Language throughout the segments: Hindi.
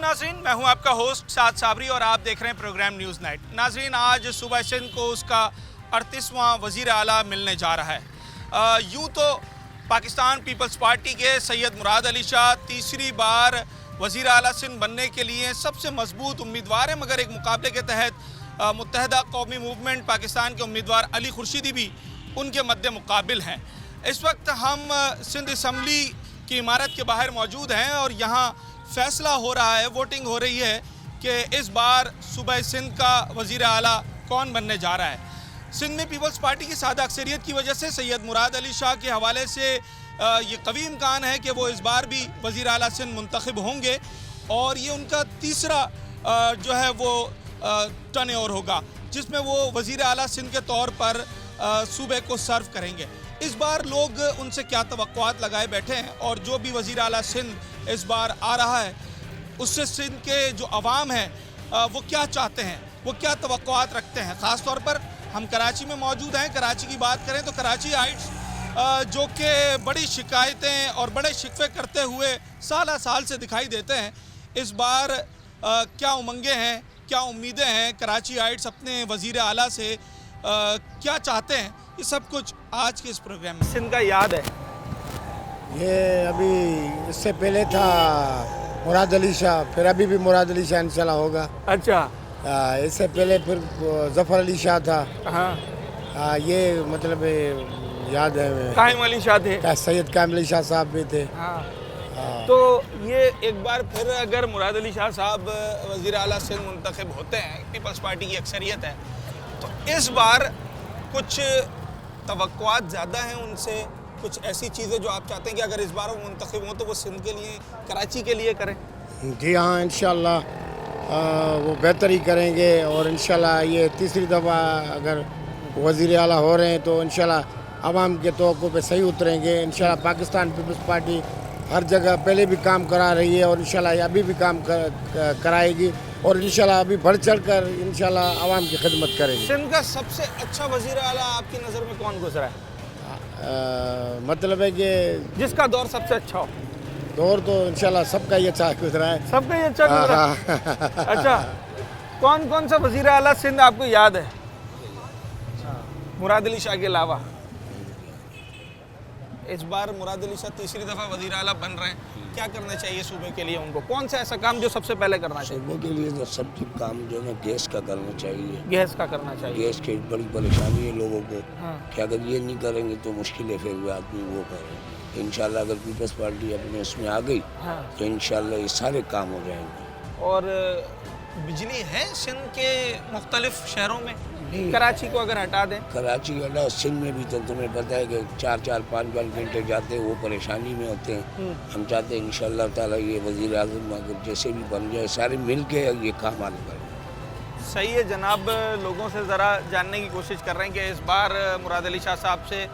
नाजरीन, मैं हूं आपका होस्ट साद साबरी और आप देख रहे हैं प्रोग्राम न्यूज़ नाइट। नाजरीन, आज सूबा सिंध को उसका 38वां वज़ीर आला मिलने जा रहा है। यूं तो पाकिस्तान पीपल्स पार्टी के सैयद मुराद अली शाह तीसरी बार वज़ीर आला सिंध बनने के लिए सबसे मजबूत उम्मीदवार हैं, मगर एक मुकाबले के तहत मुत्तहदा कौमी मूवमेंट पाकिस्तान के उम्मीदवार अली खुर्शीदी भी उनके मद्दे मुकाबिल हैं। इस वक्त हम सिंध असम्बली की इमारत के बाहर मौजूद हैं और यहाँ फ़ैसला हो रहा है, वोटिंग हो रही है कि इस बार सूबा सिंध का वज़ीर आला कौन बनने जा रहा है। सिंध में पीपल्स पार्टी की सादा अक्सरियत की वजह से सैयद मुराद अली शाह के हवाले से ये कवी इम्कान है कि वो इस बार भी वज़ीर आला सिंध मुंतखब होंगे और ये उनका तीसरा जो है वो टर्नओवर होगा जिसमें वो वज़ीर आला सिंध के तौर पर सूबे को सर्व करेंगे। इस बार लोग उनसे क्या तवक्कुआत लगाए बैठे हैं और जो भी वज़ीर आला सिंध इस बार आ रहा है उससे सिंध के जो अवाम है वो क्या चाहते हैं, वो क्या तवक्कुआत रखते हैं। ख़ास तौर पर हम कराची में मौजूद हैं। कराची की बात करें तो कराची हाइट्स जो कि बड़ी शिकायतें और बड़े शिकवे करते हुए साल से दिखाई देते हैं, इस बार क्या उमंगें हैं, क्या उम्मीदें हैं, कराची हाइट्स अपने वज़ीर आला से क्या चाहते हैं, ये सब कुछ आज के इस प्रोग्राम में सिंध का याद है। ये अभी इससे पहले था मुराद अली शाह, फिर अभी भी मुराद अली शाह इंशाल्लाह होगा। अच्छा, इससे पहले फिर जफ़र अली शाह था। हाँ, ये मतलब याद है, कायम अली शाह थे, सैयद कायम अली शाह साहब भी थे। हाँ। तो ये एक बार फिर अगर मुराद अली शाह साहब वज़ीर आला सिंध मुंतखब होते हैं, पीपल्स पार्टी की अक्सरियत है, तो इस बार कुछ तवक्कुआत ज़्यादा हैं उनसे, कुछ ऐसी चीज़ें जो आप चाहते हैं कि अगर इस बार वो मुंतखब हों तो वो सिंध के लिए, कराची के लिए करें। जी हाँ, इंशाल्लाह वो बेहतर ही करेंगे और इंशाल्लाह ये तीसरी दफ़ा अगर वज़ीर आला हो रहे हैं तो इंशाल्लाह आवाम के तवक्को पे सही उतरेंगे। इंशाल्लाह पाकिस्तान पीपल्स पार्टी हर जगह पहले भी काम करा रही है और इंशाल्लाह अभी भी काम कराएगी और इंशाल्लाह अभी बढ़ चढ़ कर इंशाल्लाह आवाम की खिदमत करेगी। सिंध का सबसे अच्छा वज़ीर आला आपकी नज़र में कौन गुजरा है? मतलब है कि जिसका दौर सबसे अच्छा हो। दौर तो इंशाल्लाह सबका ही अच्छा गुजरा है। सबका ही अच्छा गुजरा। अच्छा, कौन कौन सा वज़ीर आला सिंध आपको याद है मुराद अली शाह के अलावा? इस बार मुराद अली शाह तीसरी दफ़ा वज़ीर आला बन रहे हैं, क्या करना चाहिए सूबे के लिए उनको? कौन सा ऐसा काम जो सबसे पहले करना चाहिए? सूबे के लिए तो सब काम जो है गैस का करना चाहिए। गैस का करना चाहिए। गैस की बड़ी परेशानी है लोगों को। हाँ। कि अगर ये नहीं करेंगे तो मुश्किल है, फिर आदमी वो करे। इंशाल्लाह अगर पीपल्स पार्टी अपने उसमें आ गई, हाँ। तो इंशाल्लाह ये सारे काम हो जाएंगे। और बिजली है सिंध के मुख्तलिफ शहरों में? कराची को अगर हटा दें, कराची वाला सिंध में भी तो तुम्हें पता है कि 4-5 घंटे जाते हैं, वो परेशानी में होते हैं। हम चाहते हैं इंशाल्लाह ताला ये वज़ीर आज़म अगर जैसे भी बन जाए, सारे मिल के ये काम आने पाए। सही है जनाब। लोगों से ज़रा जानने की कोशिश कर रहे हैं कि इस बार मुराद अली शाह साहब से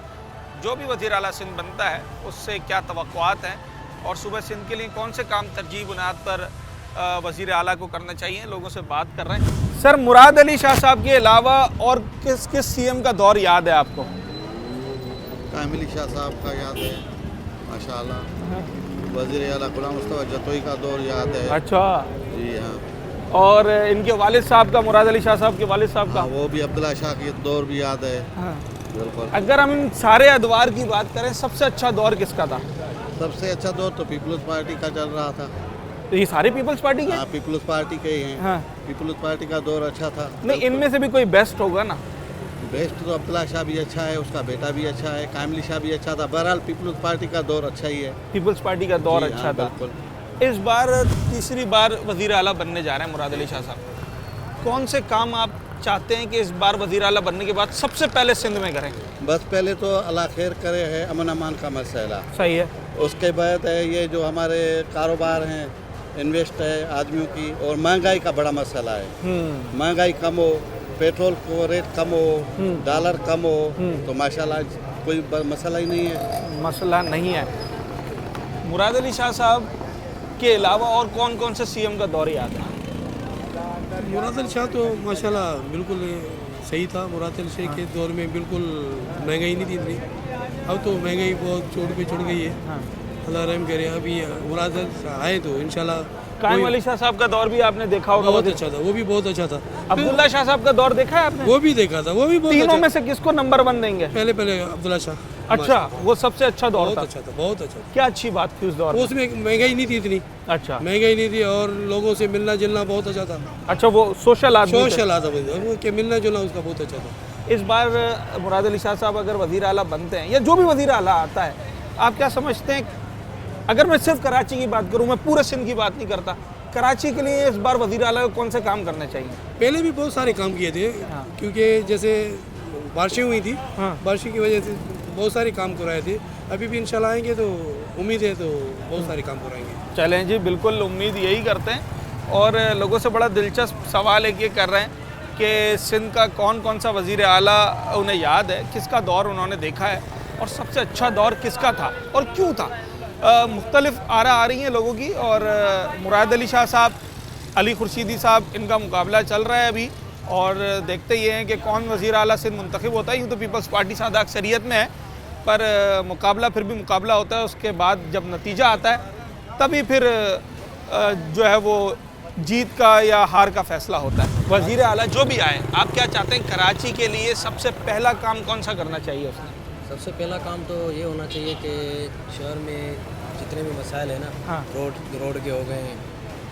जो भी वज़ीर आला सिंध बनता है उससे क्या तवक्कुआत हैं और सूबे सिंध के लिए कौन से काम तरजीह बुनियाद पर वज़ीर आला को करना चाहिए। लोगों से बात कर रहे हैं। सर, मुराद अली शाह साहब के अलावा और किस किस सीएम का दौर याद है आपको? कायम अली शाह साहब का याद है माशाल्लाह। वज़ीर आला गुलाम मुस्तफ़ा जतोई का दौर याद है। अच्छा जी हाँ। और इनके वालिद साहब का, मुराद अली शाह साहब के वालिद साहब का? हाँ, वो भी अब्दुल्ला शाह के दौर भी याद है। हाँ। बिल्कुल। अगर हम इन सारे अदवार की बात करें, सबसे अच्छा दौर किसका था? सबसे अच्छा दौर तो पीपल्स पार्टी का चल रहा था। तो ये सारे पीपल्स पार्टी के? हाँ, पीपल्स पार्टी के ही हैं। हाँ। पीपल्स पार्टी का दौर अच्छा था। नहीं, इनमें से भी कोई बेस्ट होगा ना? बेस्ट तो अब्दुल्ला शाह भी अच्छा है, उसका बेटा भी अच्छा है, कायम अली शाह भी अच्छा था। बहरहाल पीपल्स पार्टी का दौर अच्छा ही है। पीपल्स पार्टी का दौर जी, अच्छा हाँ, था। बिल्कुल। इस बार तीसरी बार वज़ीर आला बनने जा रहे हैं मुराद अली शाह साहब। कौन से काम आप चाहते हैं कि इस बार वज़ीर आला बनने के बाद सबसे पहले सिंध में करें? बस पहले तो अल्लाह खैर करे है अमन अमान का मसला। सही है। उसके बाद है ये जो हमारे कारोबार हैं, इन्वेस्ट है आदमियों की, और महंगाई का बड़ा मसला है। महंगाई कम हो, पेट्रोल को रेट कम हो, डॉलर कम हो, तो माशाल्लाह कोई मसला ही नहीं है। मसला नहीं है। मुराद अली शाह साहब के अलावा और कौन कौन से सीएम का दौर याद है? मुराद अली शाह तो माशाल्लाह बिल्कुल सही था। मुराद अली शाह के दौर में बिल्कुल महंगाई नहीं थी इतनी। अब तो महंगाई बहुत चोट पे चढ़ गई है। अल्लाह रहम करे। अभी मुराद आए तो इंशाल्लाह कायम अली शाह साहब का दौर भी आपने देखा होगा, बहुत अच्छा था, वो भी बहुत अच्छा था। अब्दुल्ला शाह साहब का दौर देखा है आपने? वो भी देखा था, वो भी बहुत तीनों अच्छा। में से किसको नंबर 1 देंगे? पहले अब्दुल्ला शाह। अच्छा, वो सबसे अच्छा दौर बहुत था। अच्छा था, बहुत अच्छा था। क्या अच्छी बात थी उस दौर में? उसमें महंगाई नहीं थी इतनी, अच्छा महंगाई नहीं थी और लोगों से मिलना जुलना बहुत अच्छा था। अच्छा, वो सोशल आदमी थे। सोशल आदमी वो कि मिलना जुलना उसका बहुत अच्छा था। इस बार मुराद अली शाह साहब अगर वज़ीर आला बनते हैं या जो भी वज़ीर आला आता है, आप क्या समझते हैं? अगर मैं सिर्फ कराची की बात करूं, मैं पूरे सिंध की बात नहीं करता, कराची के लिए इस बार वज़ीर आला को कौन से काम करने चाहिए? पहले भी बहुत सारे काम किए थे, क्योंकि जैसे बारिशें हुई थी, हाँ। बारिश की वजह से बहुत सारे काम कराए थे। अभी भी इंशाल्लाह आएंगे तो उम्मीद है तो बहुत सारे काम कराएंगे। चलें जी, बिल्कुल उम्मीद यही करते हैं। और लोगों से बड़ा दिलचस्प सवाल एक ये कर रहे हैं कि सिंध का कौन सा वज़ीर आला उन्हें याद है, किसका दौर उन्होंने देखा है और सबसे अच्छा दौर किसका था और क्यों था। मुख्तलिफ आरा आ रही हैं लोगों की, और मुराद अली शाह साहब, अली खुर्शीदी साहब, इनका मुकाबला चल रहा है अभी, और देखते ही हैं कि कौन वज़ीर आला सिंध मुंतखब होता है। यूँ तो पीपल्स पार्टी सादा अक्सरियत में है, पर मुकाबला फिर भी मुकाबला होता है। उसके बाद जब नतीजा आता है तभी फिर जो है वो जीत का या हार का फैसला होता है। वज़ीर आला जो भी आए, आप क्या चाहते हैं कराची के लिए सबसे पहला काम कौन सा करना चाहिए उसने? सबसे पहला काम तो ये होना चाहिए कि शहर में जितने भी मसाइल हैं ना, हाँ। रोड के हो गए,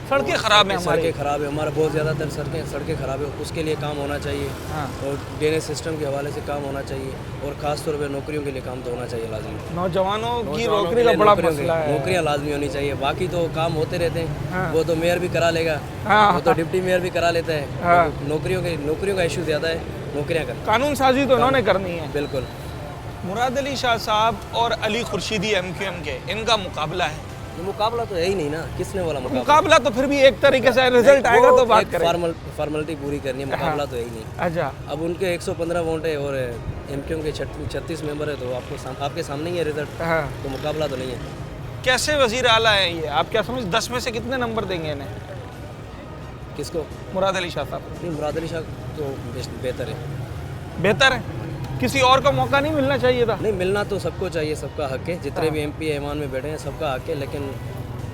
सड़कें ख़राब हैं हमारी, सड़कें ख़राब है, हमारा बहुत ज़्यादातर सड़कें ख़राब है, उसके लिए काम होना चाहिए। हाँ। और ड्रेनेज सिस्टम के हवाले से काम होना चाहिए, और ख़ास तौर पर नौकरियों के लिए काम तो होना चाहिए लाजमी। नौजवानों की नौजवानों नौकरी के का लिए बड़ा नौकरियों मसला है। नौकरियाँ लाजमी होनी चाहिए, बाकी तो काम होते रहते हैं। हाँ। वो तो मेयर भी करा लेगा, हाँ। वो तो डिप्टी मेयर भी करा लेता है। हाँ। नौकरियों का इशू ज़्यादा है, नौकरियाँ कर कानून साजी तो इन्होंने करनी है। बिल्कुल। मुराद अली शाह साहब और अली खुर्शीदी MQM के, इनका मुकाबला है। ये मुकाबला तो है ही नहीं ना, किसने बोला मुकाबला? मुकाबला तो फिर भी एक तरीके से रिजल्ट आएगा तो बात करें। फॉर्मेलिटी पूरी करनी है, मुकाबला तो है ही नहीं। अच्छा, अब उनके 115 वोट है और MQM के 36 मेंबर है, तो आपके सामने ही है रिजल्ट, हाँ। तो मुकाबला तो नहीं है। कैसे वज़ीर आला है ये, आप क्या समझ 10 में से कितने नंबर देंगे इन्हें? किसको? मुराद अली शाह साहब नहीं, मुराद अली शाह तो बेहतर है। बेहतर है, किसी और का मौका नहीं मिलना चाहिए था? नहीं, मिलना तो सबको चाहिए, सबका हक है, जितने भी MP ऐवान में बैठे हैं सबका हक है, लेकिन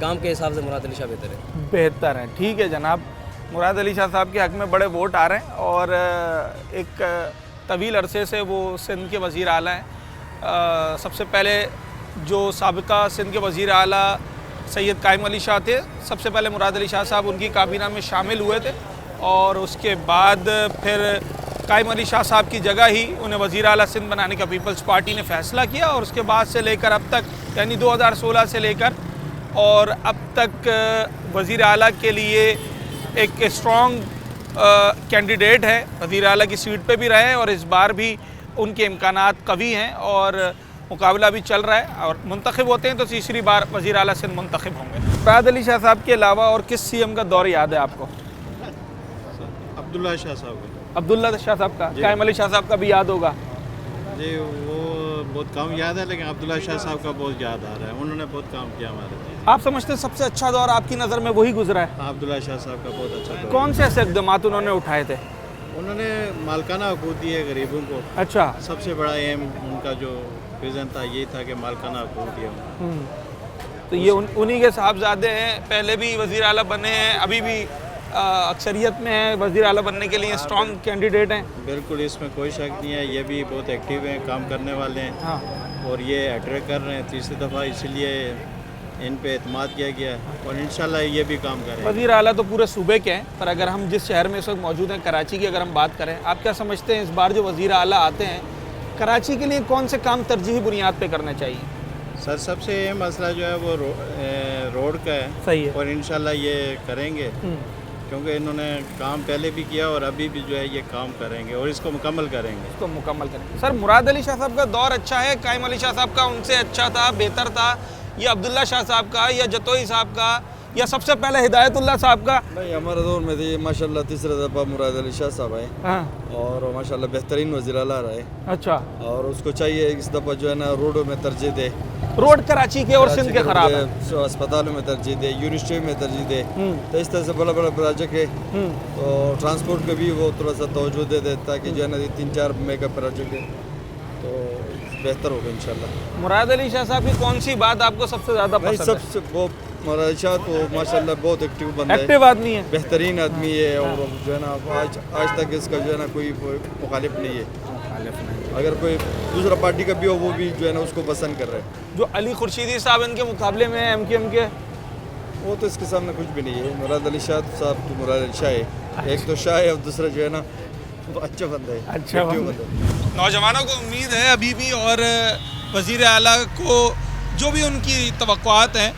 काम के हिसाब से मुराद अली शाह बेहतर है। बेहतर है, ठीक है जनाब। मुराद अली शाह साहब के हक़ में बड़े वोट आ रहे हैं, और एक तवील अरसे से वो सिंध के वज़ीर आला हैं। सबसे पहले जो साबिका सिंध के वज़ीर आला सैयद कायम अली शाह थे, सबसे पहले मुराद अली शाह साहब उनकी काबीना में शामिल हुए थे, और उसके बाद फिर कायम अली शाह साहब की जगह ही उन्हें वज़ीर आला सिंध बनाने का पीपल्स पार्टी ने फ़ैसला किया, और उसके बाद से लेकर अब तक, यानी 2016 से लेकर और अब तक वज़ीर आला के लिए एक स्ट्रॉन्ग कैंडिडेट है, वज़ीर आला की सीट पे भी रहे, और इस बार भी उनके इम्कानात कवी हैं, और मुकाबला भी चल रहा है, और मुंतखब होते हैं तो तीसरी बार वज़ीर आला सिंध मुंतखब होंगे। मुराद अली शाह साहब के अलावा और किस CM का दौर याद है आपको? अब्दुल्ला शाह साहब का। अब्दुल्ला शाह साहब का, कायम अली शाह साहब का भी याद होगा जी, वो बहुत कम याद है, लेकिन अब्दुल्ला शाह साहब का बहुत याद आ रहा है, उन्होंने बहुत काम किया हमारे लिए। आप समझते हैं सबसे अच्छा दौर आपकी नज़र में वही गुजरा है? हाँ, अब्दुल्ला शाह साहब का बहुत अच्छा दौर। कौन से ऐसे इक़दामात उन्होंने उठाए थे? उन्होंने मालकाना हकूक़ दिए गरीबों को। अच्छा, सबसे बड़ा एम उनका जो विज़न था ये था कि मालकाना हकूक़ दिया। तो ये उन्हीं के साहबजादे हैं, पहले भी वज़ीर आला बने हैं, अभी भी अक्सरियत में है, वज़ीर आला बनने के लिए स्ट्रॉन्ग कैंडिडेट हैं। बिल्कुल, इसमें कोई शक नहीं है, ये भी बहुत एक्टिव हैं, काम करने वाले हैं। हाँ, और ये अट्रैक्ट कर रहे हैं तीसरी दफ़ा, इसलिए इन पे एतमाद किया गया है, और इंशाल्लाह ये भी काम करेंगे। वज़ीर आला तो पूरे सूबे के हैं, पर अगर हम जिस शहर में इस वक्त मौजूद हैं, कराची की अगर हम बात करें, आप क्या समझते हैं इस बार जो वज़ीर आला आते हैं, कराची के लिए कौन से काम तरजीही बुनियाद पे करने चाहिए? सर, सबसे ये मसला जो है वो रोड का है। सही है। और इंशाल्लाह ये करेंगे, क्योंकि इन्होंने काम पहले भी किया और अभी भी जो है ये काम करेंगे और इसको मुकम्मल करेंगे। इसको मुकम्मल करेंगे। सर, मुराद अली शाह साहब का दौर अच्छा है, कायम अली शाह साहब का उनसे अच्छा था, बेहतर था, या अब्दुल्ला शाह साहब का, या जतोई साहब का, या सबसे पहले हिदायतुल्लाह साहब का? भाई हमारे दौर में थी माशाल्लाह तीसरा दफ़ा मुराद अली शाह साहब आए, हाँ, और माशाल्लाह बेहतरीन वज़ीर आला रहे, अच्छा। और उसको चाहिए इस दफ़ा जो है ना रोडों में तरजीह दे, रोड कराची के और सिंध के खराब है। अस्पतालों में तरजीह दे, यूनिवर्सिटी में तरजीह दे, तो इस तरह से बड़ा बड़ा प्रोजेक्ट है, तो ट्रांसपोर्ट पे भी वो थोड़ा सा तवज्जो दे दे, ताकि जो है ना 3-4 मेगा प्रोजेक्ट है तो बेहतर होगा इंशाल्लाह। मुराद अली शाह साहब की कौन सी बात आपको सबसे ज़्यादा भाई पसंद है? सबसे वो मुराद शाह तो माशाल्लाह बहुत एक्टिव बंदा है, एक्टिव आदमी है। बेहतरीन आदमी है और जो है ना आज तक इसका जो है ना कोई मुखालिफ नहीं है। अगर कोई दूसरा पार्टी का भी हो वो भी जो है ना उसको पसंद कर रहे हैं। जो अली खुर्शीदी साहब इनके मुकाबले में MQM के, वो तो इसके सामने कुछ भी नहीं है। मुराद अली शाह साहब तो मुराद अली शाह है, एक तो शाह है और दूसरा जो है ना वो अच्छा बंदा है, अच्छा active बंदा बंदा है। नौजवानों को उम्मीद है अभी भी, और वज़ीर आला को जो भी उनकी तवक्कुआत हैं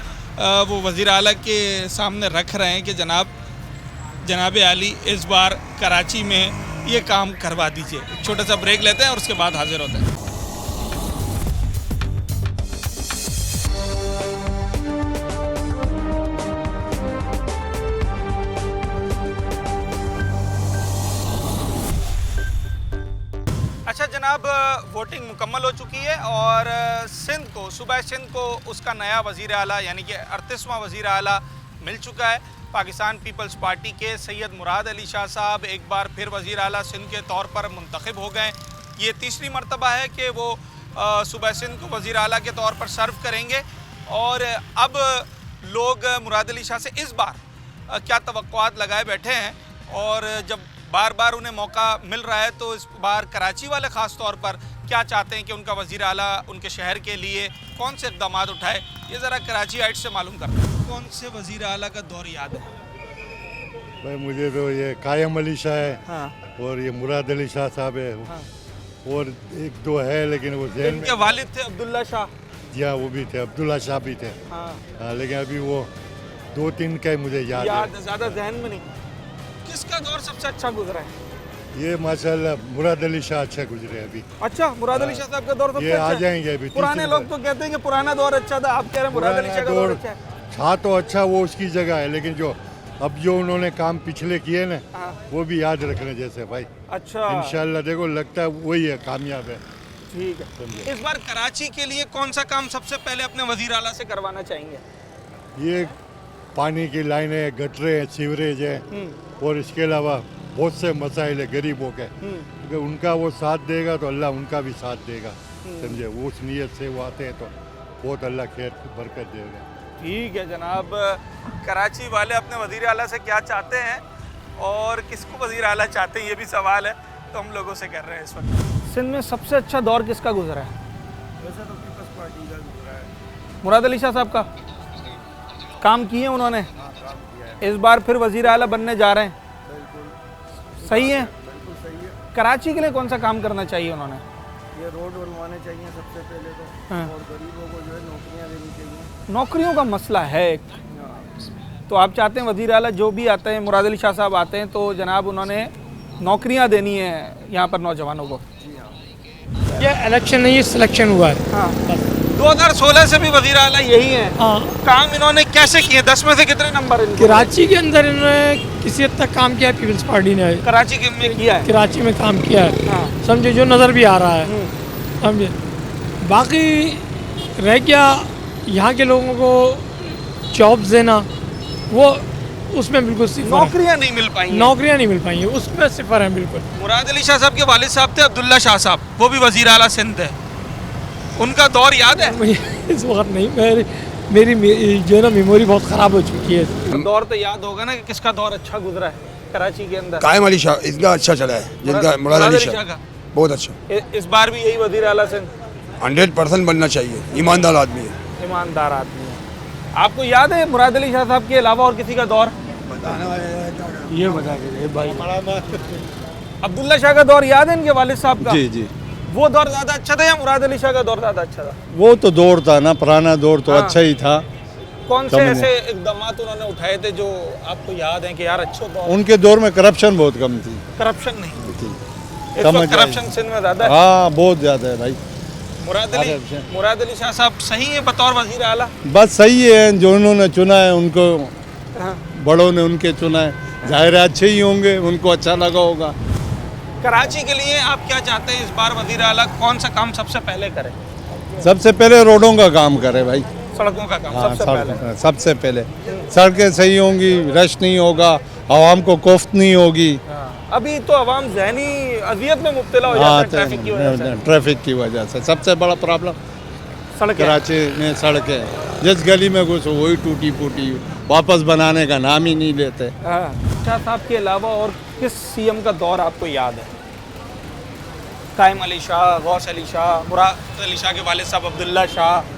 वो वज़ीर आला के सामने रख रहे हैं कि जनाब आली इस बार कराची में ये काम करवा दीजिए। एक छोटा सा ब्रेक लेते हैं और उसके बाद हाजिर होते हैं। अच्छा जनाब, वोटिंग मुकम्मल हो चुकी है और सूबा सिंध को उसका नया वज़ीर आला यानी कि 38वां वज़ीर आला मिल चुका है। पाकिस्तान पीपल्स पार्टी के सैयद मुराद अली शाह साहब एक बार फिर वज़ीर आला सिंध के तौर पर मुंतखब हो गए। ये तीसरी मरतबा है कि वो सूबा सिंध को वज़ीर आला के तौर पर सर्व करेंगे और अब लोग मुराद अली शाह से इस बार क्या तवक्कुआत लगाए बैठे हैं और जब बार बार उन्हें मौका मिल रहा है तो इस बार कराची वाले ख़ास तौर पर क्या चाहते हैं कि उनका वज़ीर आला उनके शहर के लिए कौन से इक़दाम उठाए, ये ज़रा कराची आइट से मालूम करते हैं। कौन से वज़ीर आला का दौर याद है? भाई मुझे तो ये कायम अली शाह है, हाँ। और ये मुराद अली शाह साहब है, हाँ। और एक दो है लेकिन वो ज़हन में। इनके वालिद थे अब्दुल्ला शाह। जी हाँ, वो भी थे, अब्दुल्ला शाह भी थे। हाँ, लेकिन अभी वो 2-3 का ही मुझे याद है, ज़्यादा जहन में नहीं। किसका दौर सबसे अच्छा गुजरा है? ये माशाल्लाह मुराद अली शाह अच्छा गुजरे अभी। अच्छा, मुराद अली शाह साहब का दौर सबसे ये अच्छा आ है? जाएंगे अभी। पुराने लोग तो कहते हैं कि पुराना दौर अच्छा था, आप कह रहे हैं मुराद अली शाह का दौर अच्छा है। था तो अच्छा, वो उसकी जगह है, लेकिन जो अब जो उन्होंने काम पिछले किए ना वो भी याद रखने जैसे भाई। अच्छा, इंशाल्लाह देखो लगता है वही है, कामयाब है। ठीक है। इस बार कराची के लिए कौन सा काम सबसे पहले अपने वज़ीर आला से करवाना चाहेंगे? ये पानी की लाइनें, गटरे, सीवरेज है, और इसके अलावा बहुत से मसाइल है गरीबों के। अगर उनका वो साथ देगा तो अल्लाह उनका भी साथ देगा, समझे। वो उस नीयत से वो आते हैं तो बहुत अल्लाह खैर बरकत देगा। ठीक है जनाब, कराची वाले अपने वज़ीर आला से क्या चाहते हैं और किसको वज़ीर आला चाहते हैं ये भी सवाल है, तो हम लोगों से कर रहे हैं इस वक्त। सिंध में सबसे अच्छा दौर किसका गुजरा है? वैसे तो पीपल्स पार्टी का गुजरा है। मुराद अली शाह साहब का काम किए उन्होंने, इस बार फिर वज़ीर आला बनने जा रहे हैं। सही है, बिल्कुल सही है। कराची के लिए कौन सा काम करना चाहिए उन्होंने? ये रोड बनवाने चाहिए सबसे पहले तो, हाँ। और गरीबों को जो है नौकरियां देनी चाहिए। नौकरियों का मसला है एक, तो आप चाहते हैं वज़ीर आला जो भी आते हैं, मुराद अली शाह साहब आते हैं तो जनाब उन्होंने नौकरियां देनी है यहाँ पर नौजवानों को। ये इलेक्शन नहीं, ये सिलेक्शन हुआ है। हाँ, 2016 से भी वज़ीर आला यही है। हाँ, काम इन्होंने कैसे किए? 10 में से कितने नंबर इनको? कराची के अंदर इन्होंने किसी हद तक काम किया है, पीपल्स पार्टी ने कराची के में किया है। कराची में काम किया है, हाँ। समझे, जो नज़र भी आ रहा है, समझे। बाकी रह गया यहाँ के लोगों को जॉब्स देना, वो उसमें बिल्कुल सिफर है। नौकरियां नहीं मिल पाई, नौकरियां नहीं मिल पाई हैं, उसमें सिफर है बिल्कुल। मुराद अली शाह साहब के वालिद साहब थे अब्दुल्ला शाह साहब, वो भी वज़ीर आला सिंध है, उनका दौर याद है? मुझे इस वक्त नहीं, मेरी जो है ना मेमोरी बहुत ख़राब हो चुकी है। दौर तो याद होगा ना कि किसका दौर अच्छा गुजरा है कराची के अंदर? कायम अली शाह इनका अच्छा चला है, जिनका मुराद अली शाह का बहुत अच्छा। इस बार भी यही वज़ीर आला सिंध 100% बनना चाहिए, ईमानदार आदमी है। ईमानदार आदमी है। आपको याद है मुराद अली शाह साहब के अलावा और किसी का दौर? ये बता के भाई, अब्दुल्ला शाह का दौर याद है इनके वालिद साहब का? जी जी, वो दौर ज़्यादा अच्छा था या मुराद अली शाह का दौर ज़्यादा अच्छा था? वो तो दौर था ना, पुराना दौर तो हाँ। अच्छा ही था। कौन से समझे। ऐसे इकदाम उन्होंने उठाए थे जो आपको याद है कि यार अच्छे दौर? उनके दौर में करप्शन बहुत कम थी। करप्शन नहीं थी। इस समझ वक्त करप्शन सिंध में ज़्यादा है। हाँ, बहुत ज़्यादा है भाई। मुराद अली शाह साहब सही है बतौर वज़ीर आला? बस सही है, जो उन्होंने चुना है उनको, हाँ। बड़ों ने उनके चुना है, जाहिर है अच्छे ही होंगे, उनको अच्छा लगा होगा। कराची के लिए आप क्या चाहते हैं इस बार वज़ीर आला कौन सा काम सबसे पहले करे? सबसे पहले रोडों का काम करे भाई। सड़कों का काम हाँ, सबसे पहले। सबसे पहले सड़कें सही होंगी, रश नहीं होगा, आवाम को कोफ्त नहीं होगी। अभी तो आवाम ज़हनी अजियत में मुब्तला हो जाता है ट्रैफिक की वजह से। ट्रैफिक की वजह से सबसे बड़ा प्रॉब्लम। सड़कें? कराची में सड़कें जिस गली में घुसो वही टूटी फूटी, वापस बनाने का नाम ही नहीं लेते। शाह साहब के अलावा और किस सीएम का दौर आपको याद है? कायम अली शाह, गौस अली शाह, मुराद अली शाह के वालिद साहब अब्दुल्ला शाह।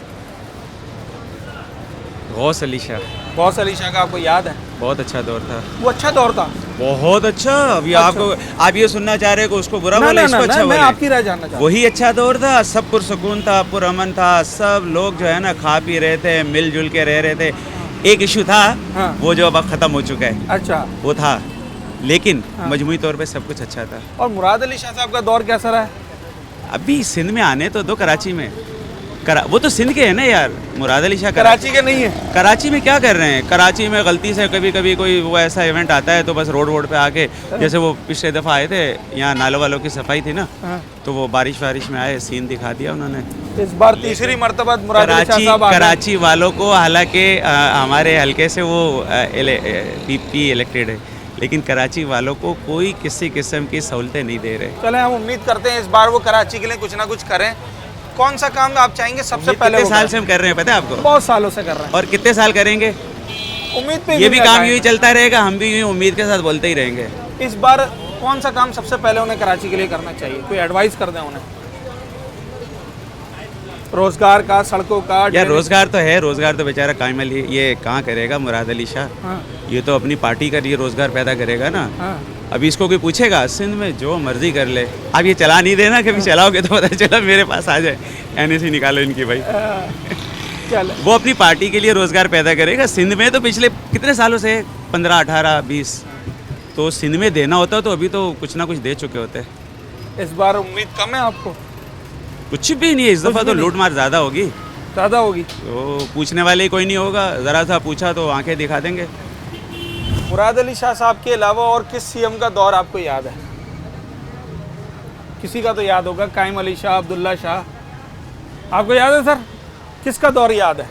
गौस अली शाह, गौस अली शाह का आपको याद है? बहुत अच्छा दौर था, वो अच्छा दौर था, बहुत अच्छा। अभी अच्छा। आपको आप ये सुनना चाह रहे हो कि उसको बुरा ना, बोले, ना, इसको ना, अच्छा मैं बोले? आपकी राय जानना चाहता वही अच्छा दौर था, सब पुरसकून था, पुरअमन था, सब लोग जो है ना खा पी रहे थे, मिलजुल के रह रहे थे। एक इशू था हाँ। वो जो अब ख़त्म हो चुका है, अच्छा। वो था, लेकिन हाँ। मजमूई तौर पे सब कुछ अच्छा था। और मुराद अली शाह साहब का दौर कैसा रहा? अभी सिंध में आने तो दो, कराची में वो तो सिंध के है ना यार, मुराद अली शाह कराची के नहीं है। कराची में क्या कर रहे हैं? कराची में गलती से कभी कभी कोई वो ऐसा इवेंट आता है तो बस रोड पे आके, जैसे वो पिछले दफ़ा आए थे यहाँ नालों वालों की सफाई थी ना, तो वो बारिश में आए, सीन दिखा दिया उन्होंने। इस बार तीसरी मरतबा मुराद अली शाह साहब आ गए। कराची वालों को हालांकि हमारे हल्के से वो पीपी इलेक्टेड है, लेकिन कराची वालों को कोई किसी किस्म की सहूलतें नहीं दे रहे। चले हम उम्मीद करते हैं इस बार वो कराची के लिए कुछ ना कुछ करें। कौन सा काम आप चाहेंगे सबसे पहले? कितने साल से हम कर रहे हैं पता है आपको? बहुत सालों से कर रहे हैं। और कितने साल करेंगे? उम्मीद पे ये भी काम यूँ ही चलता रहेगा, हम भी यूँ उम्मीद के साथ बोलते ही रहेंगे। इस बार कौन सा काम सबसे पहले उन्हें कराची के लिए करना चाहिए? कोई एडवाइस कर दें उन्हें, रोजगार का, सड़कों का? यार रोजगार तो है, रोजगार तो बेचारा कायम अली ये कहाँ करेगा, मुराद अली शाह। हाँ। ये तो अपनी पार्टी का लिए रोजगार पैदा करेगा ना। हाँ। अभी इसको कोई पूछेगा सिंध में जो मर्जी कर ले, अब ये चला नहीं देना, कभी चलाओगे तो पता चला मेरे पास आ जाए, NSC निकालो इनकी भाई। चल वो अपनी पार्टी के लिए रोजगार पैदा करेगा। सिंध में तो पिछले कितने सालों से 15, 18, 20 तो सिंध में देना होता तो अभी तो कुछ ना कुछ दे चुके होते। इस बार उम्मीद कम है आपको? कुछ भी नहीं है इस दफ़ा, तो लूट मार ज़्यादा होगी। ज़्यादा होगी तो पूछने वाले ही कोई नहीं होगा, ज़रा सा पूछा तो आंखें दिखा देंगे। मुराद अली शाह साहब के अलावा और किस सीएम का दौर आपको याद है? किसी का तो याद होगा, कायम अली शाह, अब्दुल्ला शाह। आपको याद है सर? किसका दौर याद है?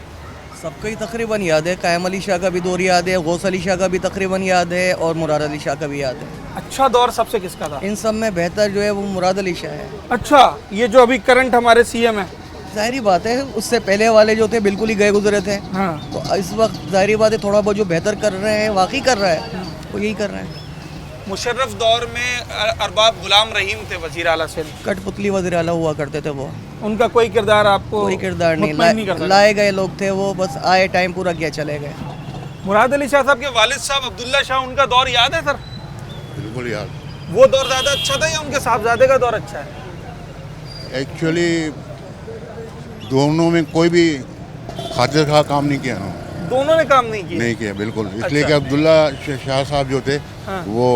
सबका ही तकरीबन याद है। कायम अली शाह का भी दौर याद है, गौस अली शाह का भी तकरीबन याद है, और मुराद अली शाह का भी याद है। अच्छा दौर सबसे किसका था? इन सब में बेहतर जो है वो मुराद अली शाह है। अच्छा, ये जो अभी करंट हमारे सीएम है? जाहिर बात है, उससे पहले वाले जो थे बिल्कुल ही गए गुजरे थे। हाँ। तो इस वक्त जाहिर बात है थोड़ा बहुत जो बेहतर कर रहे हैं, वाकई कर रहा है, वो यही कर रहे हैं। मुशर्रफ दौर में अरबाब गुलाम रहीम थे वज़ीर आला सिंध, कठपुतली वज़ीर आला हुआ करते थे वो। उनका कोई किरदार आपको? कोई किरदार मुतमईन नहीं, करता? लाए गए लोग थे वो, बस आए, टाइम पूरा किया, चले गए। मुराद अली शाह साहब के वालिद साहब अब्दुल्ला शाह, उनका दौर याद है सर? बिल्कुल यार। वो दौर ज़्यादा अच्छा था या उनके साहबजादे का दौर अच्छा है? एक्चुअली दोनों में कोई भी खातिर खा काम नहीं किया ना, दोनों ने काम नहीं किया? नहीं किया बिल्कुल। इसलिए अच्छा। कि अब्दुल्ला शाह साहब जो थे, हाँ। वो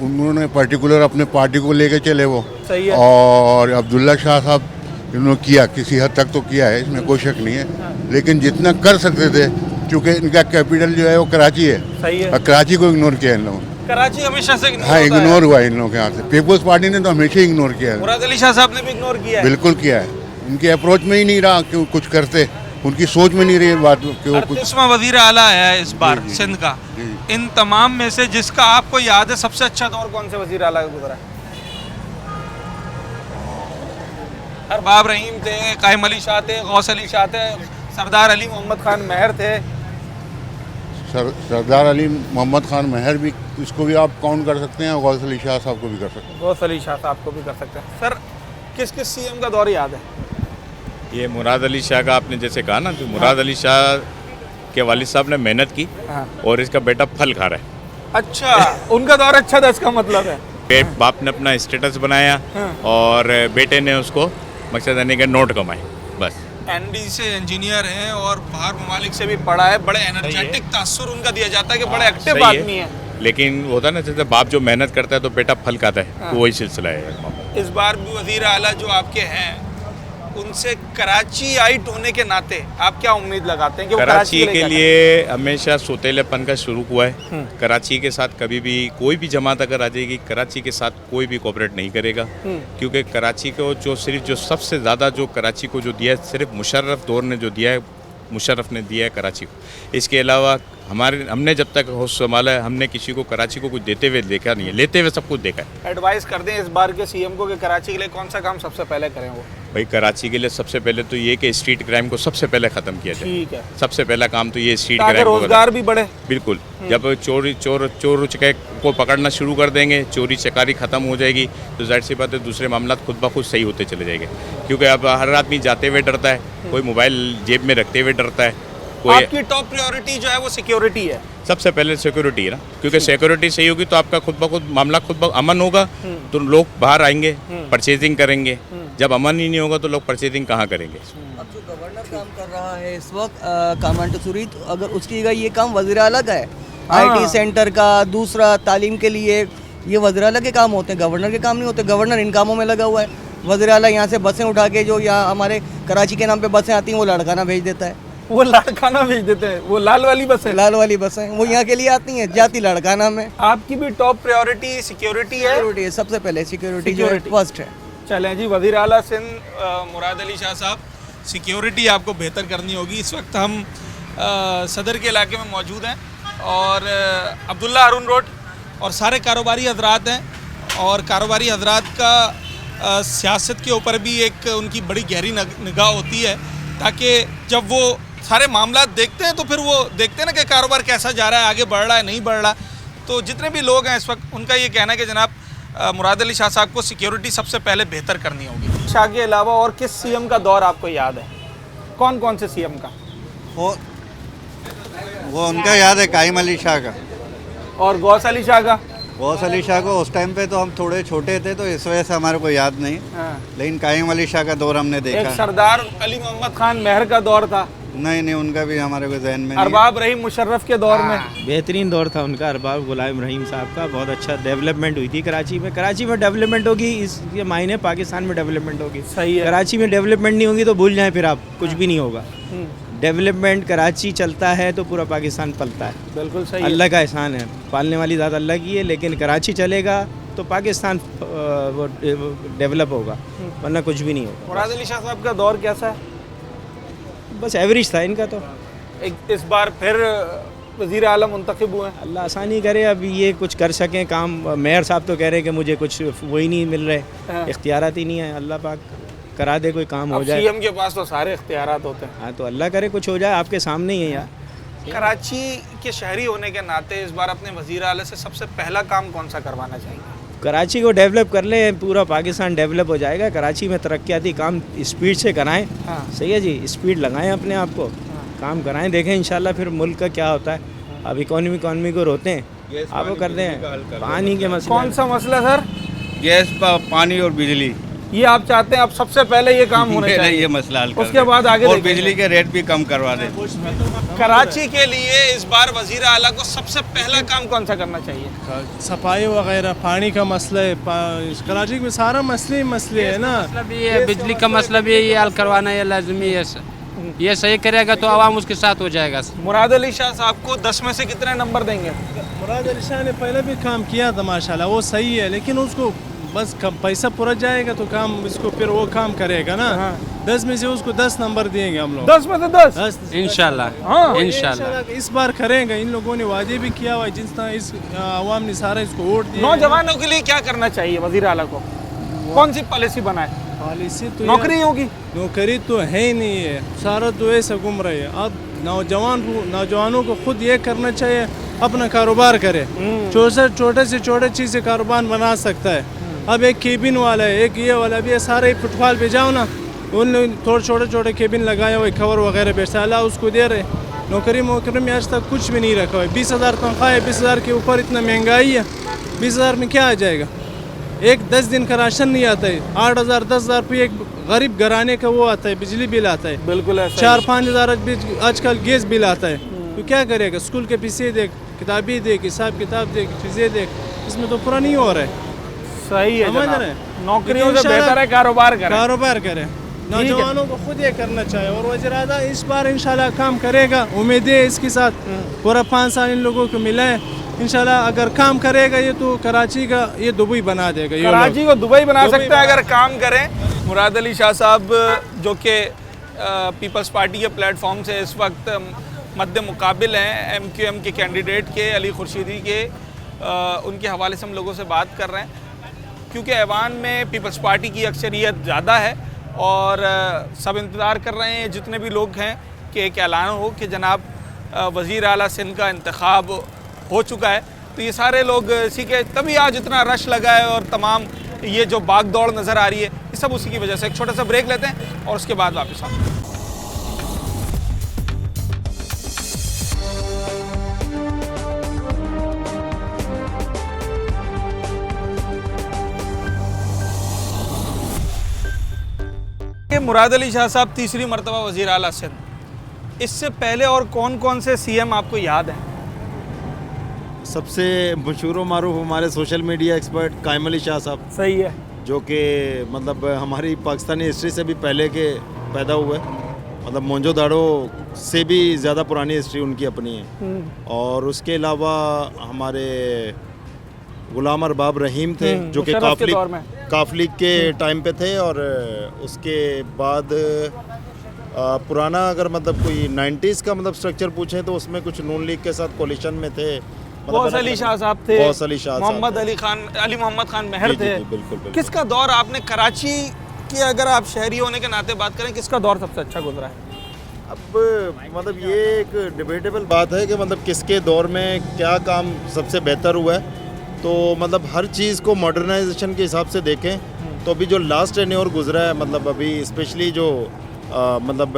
उन्होंने पर्टिकुलर अपने पार्टी को लेके चले वो। सही है। और अब्दुल्ला शाह साहब इन्होंने किया, किसी हद तक तो किया है, इसमें कोई शक नहीं है, लेकिन जितना कर सकते थे, क्योंकि इनका कैपिटल जो है वो कराची है। सही है। और कराची को इग्नोर किया इन लोगों ने। कराची हमेशा से इग्नोर हाँ, होता है। इग्नोर हुआ इन लोगों के यहाँ से। पीपल्स पार्टी ने तो हमेशा इग्नोर किया है। मुराद अली शाह साहब ने भी इग्नोर किया है? बिल्कुल किया है। उनके अप्रोच में ही नहीं रहा कि वो कुछ करते, उनकी सोच में नहीं रही बात कि वो कुछ। 38वां वज़ीर आला है इस बार सिंध का। इन तमाम में से जिसका आपको याद है सबसे अच्छा दौर कौन से वज़ीर आला का गुजरा है? अरबाब रहीम थे, कायम अली शाह थे, गौस अली शाह थे, सरदार अली मोहम्मद खान महर थे। सरदार अली मोहम्मद खान महर भी, इसको भी आप काउंट कर सकते हैं, और गौस अली शाह साहब को भी कर सकते हैं। गौस अली शाह साहब को भी कर सकते हैं। सर किस किस सीएम का दौर याद है? ये मुराद अली शाह का आपने जैसे कहा ना, तो मुराद अली शाह के वालिद साहब ने मेहनत की, हाँ। और इसका बेटा फल खा रहा है। अच्छा, उनका दौर अच्छा था, इसका मतलब है। बाप ने अपना स्टेटस बनाया, हाँ। और बेटे ने उसको मकसद यानी कि नोट कमाए, बस। ND से इंजीनियर हैं और बाहर ममालिक से भी पढ़ा है, बड़े एनर्जेटिक तासुर उनका दिया जाता है कि बड़े एक्टिव सही आदमी है। लेकिन होता है ना, जैसे बाप जो मेहनत करता है तो बेटा फल खाता है, हाँ। तो वही सिलसिला है। इस बार भी वज़ीर आला जो आपके हैं, उनसे कराची आइट होने के नाते आप क्या उम्मीद लगाते हैं कि वो कराची के क्या लिए हमेशा सोतेलेपन का शुरू हुआ है। कराची के साथ कभी भी कोई भी जमात अगर आ जाएगी, कराची के साथ कोई भी कोऑपरेट नहीं करेगा, क्योंकि कराची को जो सिर्फ जो सबसे ज़्यादा जो कराची को जो दिया है, सिर्फ मुशर्रफ दौर ने जो दिया है, मुशर्रफ ने दिया है कराची को। इसके अलावा हमने जब तक होश संभाला है हमने किसी को कराची को कुछ देते हुए देखा नहीं है, लेते हुए सब कुछ देखा है। एडवाइस कर दें इस बार के सीएम को कि कराची के लिए कौन सा काम सबसे पहले करें वो? भाई कराची के लिए सबसे पहले तो ये कि स्ट्रीट क्राइम को सबसे पहले ख़त्म किया जाए। ठीक है, सबसे पहला काम तो ये स्ट्रीट ताकि क्राइम रोजगार भी बढ़े। बिल्कुल, जब चोर चकाई को पकड़ना शुरू कर देंगे, चोरी चकारी ख़त्म हो जाएगी, तो जाहिर सी बात है दूसरे मामला खुद ब खुद सही होते चले जाएंगे। क्योंकि अब हर आदमी जाते हुए डरता है, कोई मोबाइल जेब में रखते हुए डरता है, कोई आपकी टॉप प्रायोरिटी जो है वो सिक्योरिटी है। सबसे पहले सिक्योरिटी है ना, क्योंकि सिक्योरिटी सही होगी तो आपका खुद ब खुद मामला खुद ब अमन होगा तो लोग बाहर आएंगे, परचेजिंग करेंगे। जब अमन ही नहीं होगा तो लोग परचेजिंग कहाँ करेंगे? अब जो गवर्नर काम कर रहा है इस वक्त कामांटसूरी, तो अगर उसकी जगह ये काम वज़ीर आला का है, आईटी सेंटर का, दूसरा तालीम के लिए, ये वज़ीर आला के काम होते हैं, गवर्नर के काम नहीं होते। गवर्नर इन कामों में लगा हुआ है। वज़ीर आला यहाँ से बसें उठा के, जो यहाँ हमारे कराची के नाम पे बसें आती हैं, वो लाड़काना भेज देता है। वो लाड़काना भेज देते हैं, वो लाल वाली बस है। लाल वाली बसें वो यहाँ के लिए आती हैं, जाती लाड़काना में। आपकी भी टॉप प्रायोरिटी सिक्योरिटी है? सिक्योरिटी है, सबसे पहले सिक्योरिटी जो है फर्स्ट है। चलें जी, वज़ीर आला सिंध मुराद अली शाह साहब, सिक्योरिटी आपको बेहतर करनी होगी। इस वक्त हम सदर के इलाके में मौजूद हैं और अब्दुल्ला हारून रोड और सारे कारोबारी हजरात हैं और कारोबारी हजरात का सियासत के ऊपर भी एक उनकी बड़ी गहरी निगाह होती है, ताकि जब वो सारे मामला देखते हैं तो फिर वो देखते हैं ना कि कारोबार कैसा जा रहा है, आगे बढ़ रहा है, नहीं बढ़ रहा। तो जितने भी लोग हैं इस वक्त, उनका ये कहना है कि जनाब मुराद अली शाह साहब को सिक्योरिटी सबसे पहले बेहतर करनी होगी। शाह के अलावा और किस सीएम का दौर आपको याद है? कौन कौन से सीएम का? वो उनका याद है, कायम अली शाह का। और गौस अली शाह का? गौस अली शाह को उस टाइम पे तो हम थोड़े छोटे थे तो इस वजह से हमारे को याद नहीं, लेकिन कायम अली शाह का दौर हमने देखा। एक सरदार अली मोहम्मद खान मेहर का दौर था। नहीं, उनका भी हमारे को जहन में। अरबाब रहीम मुशर्रफ के दौर में बेहतरीन दौर था उनका, अरबाब गुलाम रहीम साहब का। बहुत अच्छा डेवलपमेंट हुई थी कराची में। कराची में डेवलपमेंट होगी इसके मायने पाकिस्तान में डेवलपमेंट होगी। सही है। कराची में डेवलपमेंट नहीं होगी तो भूल जाएं फिर आप, कुछ भी नहीं होगा। डेवलपमेंट कराची चलता है तो पूरा पाकिस्तान पलता है। बिल्कुल सही, अल्लाह का एहसान है, पालने वाली ज़ात अल्लाह की है, लेकिन कराची चलेगा तो पाकिस्तान वो डेवलप होगा, वरना कुछ भी नहीं होगा। मुराद अली शाह साहब का दौर कैसा है? बस एवरेज था इनका तो। इस बार फिर वज़ीर आला मुंतखब हुए हैं। अल्लाह आसानी करे, अब ये कुछ कर सकें काम। मेयर साहब तो कह रहे हैं कि मुझे कुछ वही नहीं मिल रहे, इख्तियारात ही नहीं है। अल्लाह पाक करा दे, कोई काम हो जाए। सीएम के पास तो सारे इख्तियारात होते हैं। हाँ, तो अल्लाह करे कुछ हो जाए, आपके सामने ही है यार। कराची के शहरी होने के नाते इस बार अपने वज़ीर आला से सबसे पहला काम कौन सा करवाना चाहिए? कराची को डेवलप कर ले, पूरा पाकिस्तान डेवलप हो जाएगा। कराची में तरक्याती काम स्पीड से कराएं। सही है जी, स्पीड लगाएं अपने आप को, काम कराएं, देखें इंशाल्लाह फिर मुल्क का क्या होता है। अब इकॉनमी को रोते हैं, आप वो कर दें। पानी के मसले। कौन सा मसला सर? गैस, पानी और बिजली, ये आप चाहते हैं अब सबसे पहले ये काम होना चाहिए? ये मसला हल कर उसके बाद आगे और बिजली के रेट भी कम करवा दें। कराची के लिए इस बार वज़ीर आला को सबसे पहला काम कौन सा करना चाहिए? सफाई वगैरह, पानी का मसला है, कराची में सारा मसले है ना। भी है, बिजली का मसला भी है, ये हल करवाना है लाजमी है। ये सही करेगा तो आवाम उसके साथ हो जाएगा। मुराद अली शाह साहब को 10 में से कितने नंबर देंगे? मुराद अली शाह ने पहले भी काम किया था माशाल्लाह, वो सही है, लेकिन उसको बस पैसा पूरा जाएगा तो काम इसको फिर वो काम करेगा ना। 10 में से उसको 10 नंबर देंगे हम लोग। 10 में से 10 इंशाल्लाह। इंशाल्लाह इस बार करेंगे। इन लोगों ने वादे भी किया हुआ है, जिस तरह इस आवाम ने सारा इसको वोट दिया। नौजवानों के लिए क्या करना चाहिए वज़ीर आला को? कौन सी पॉलिसी बनाए? पॉलिसी तो नौकरी होगी? नौकरी तो है ही नहीं है, सारा तो ऐसा घूम रहे है। अब नौजवानों को खुद ये करना चाहिए, अपना कारोबार करे। छोटे से छोटे चीज़ से कारोबार बना सकता है। अब एक केबिन वाला है, एक ये वाला भी है, सारे फुटफॉल पे जाओ ना, उन थोड़े छोटे केबिन लगाए हुए, कवर वगैरह बेचता है, अल्लाह उसको दे रहे। नौकरी में आज तक कुछ भी नहीं रखा हुआ है। 20,000 तनख्वाह है, 20,000 के ऊपर इतना महंगाई है, 20,000 में क्या आ जाएगा? एक 10 दिन का राशन नहीं आता है। 8,000 10,000 रुपये एक गरीब घराने का वो आता है, बिजली बिल आता है। बिल्कुल 4-5 हज़ार आजकल गैस बिल आता है। तो क्या करेगा? स्कूल के फीसें देख, किताबें देख, हिसाब किताब देख, चीज़ें देख, इसमें तो पूरा नहीं हो रहा है। सही है जनाब, नौकरियों से बेहतर है कारोबार करें। नौजवानों को खुद ये करना चाहिए और वज़ीर आला इस बार इंशाल्लाह काम करेगा, उम्मीद है इसके साथ। पूरा 5 साल इन लोगों को मिला है, इंशाल्लाह अगर काम करेगा ये तो कराची का ये दुबई बना देगा। कराची को दुबई बना सकता है अगर काम करें। मुराद अली शाह साहब जो कि पीपल्स पार्टी के प्लेटफॉर्म से इस वक्त मद्दे मुकाबिल हैं MQM के कैंडिडेट के अली खुर्शीदी के, उनके हवाले से हम लोगों से बात कर रहे हैं क्योंकि ऐवान में पीपल्स पार्टी की अक्सरियत ज़्यादा है और सब इंतज़ार कर रहे हैं जितने भी लोग हैं कि एक ऐलान हो कि जनाब वज़ीर आला सिंध का इंतखाब हो चुका है। तो ये सारे लोग इसी के तभी आज इतना रश लगा है और तमाम ये जो भाग दौड़ नज़र आ रही है ये सब उसी की वजह से। एक छोटा सा ब्रेक लेते हैं और उसके बाद वापस आते हैं। मुराद अली शाह साहब तीसरी मरतबा वज़ीर आला सिंध, इससे पहले और कौन कौन से CM आपको याद हैं? सबसे मशहूर व मारूफ हमारे सोशल मीडिया एक्सपर्ट कायम अली शाह साहब, सही है, जो कि मतलब हमारी पाकिस्तानी हिस्ट्री से भी पहले के पैदा हुए, मतलब मोहनजोदाड़ो से भी ज़्यादा पुरानी हिस्ट्री उनकी अपनी है। और उसके अलावा हमारे गुलाम अरबाब रहीम थे जो कि काफलिक के टाइम पे थे। और उसके बाद पुराना अगर मतलब कोई 90s का मतलब स्ट्रक्चर पूछें तो उसमें कुछ नून लीग के साथ कोलिशन में थे। गौस अली शाह साहब थे, गौस अली शाह, मोहम्मद अली मोहम्मद खान महर थे। बिल्कुल। किसका दौर आपने कराची की, अगर आप शहरी होने के नाते बात करें, किसका दौर सबसे अच्छा गुजरा है? अब मतलब ये एक डिबेटेबल बात है कि मतलब किसके दौर में क्या काम सबसे बेहतर हुआ है। तो मतलब हर चीज़ को मॉडर्नाइजेशन के हिसाब से देखें तो अभी जो लास्ट टेन्योर गुजरा है, मतलब अभी स्पेशली जो मतलब